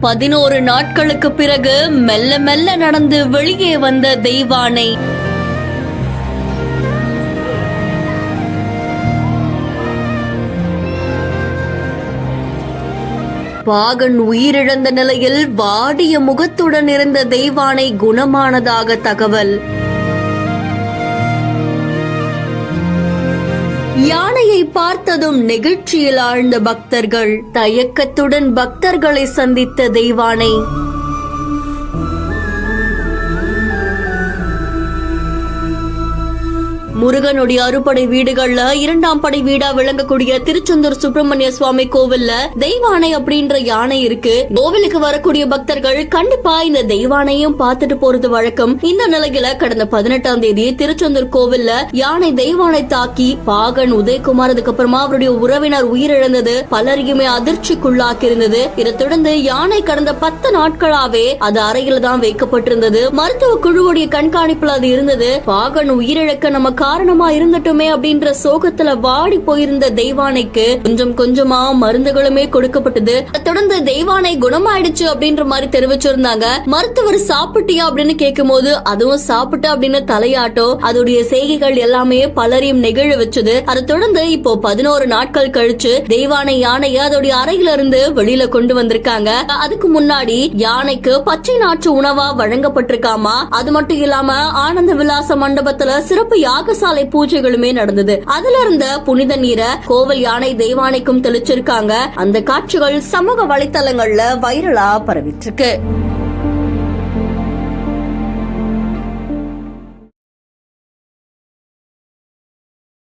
11 நாட்களுக்கு பிறகு மெல்ல மெல்ல நடந்து வெளியே வந்த தெய்வானை. பாகன் உயிரிழந்த நிலையில் வாடிய முகத்துடன் இருந்த தெய்வானை குணமானதாக தகவல். யானையை பார்த்ததும் நெகிழ்ச்சியில் ஆழ்ந்த பக்தர்கள். தயக்கத்துடன் பக்தர்களை சந்தித்த தெய்வானை. முருகனுடைய அறுபடை வீடுகள்ல 2ஆம் படை வீடா விளங்கக்கூடிய திருச்செந்தூர் சுப்பிரமணிய சுவாமி கோவில்ல தெய்வானை அப்படின்ற யானை இருக்கு. கோவிலுக்கு வரக்கூடிய பக்தர்கள் கண்டிப்பா இந்த தெய்வானையும் பார்த்துட்டு போறது வழக்கம். இந்த நிலையில கடந்த 18ஆம் தேதி திருச்செந்தூர் கோவில்ல யானை தெய்வானை தாக்கி பாகன் உதயகுமார், அதுக்கப்புறமா அவருடைய உறவினர் உயிரிழந்தது பலரையுமே அதிர்ச்சிக்குள்ளாக்கி இருந்தது. இதை தொடர்ந்து யானை கடந்த 10 நாட்களாவே அது அறையில தான் வைக்கப்பட்டிருந்தது. மருத்துவ குழுவுடைய கண்காணிப்புல அது இருந்தது. பாகன் உயிரிழக்க நமக்கு காரணமா இருந்துட்டுமே அப்படின்ற சோகத்துல வாடி போயிருந்த தெய்வானைக்கு கொஞ்சம் கொஞ்சமா மருந்துகளுமே கொடுக்கப்பட்டது. தொடர்ந்து தெய்வானை குணமாயிடுச்சு அப்படின்ற மாதிரி தெரிவிச்சிருந்தாங்க. மருத்துவர் சாப்பிட்டியா அப்படின்னு கேட்கும் போது அதுவும் சாப்பிட்டு அப்படின்னு தலையாட்டம், அதோடைய செய்கைகள் எல்லாமே பலரையும் நெகிழ வச்சது. அதை தொடர்ந்து இப்போ 11 நாட்கள் கழிச்சு தெய்வானை யானைய அதோடைய அறையில இருந்து வெளியில கொண்டு வந்திருக்காங்க. அதுக்கு முன்னாடி யானைக்கு பச்சை நாற்று உணவா வழங்கப்பட்டிருக்காமா. அது மட்டும் இல்லாம ஆனந்த விலாச மண்டபத்துல சிறப்பு யாக சாலை பூஜைகளுமே நடந்தது. அதுல இருந்த புனித நீரை கோவில் யானை தெய்வானைக்கும் தெளிச்சிருக்காங்க. அந்த காட்சிகள் சமூக வலைத்தளங்கள்ல வைரலா பரவிட்டு இருக்கு.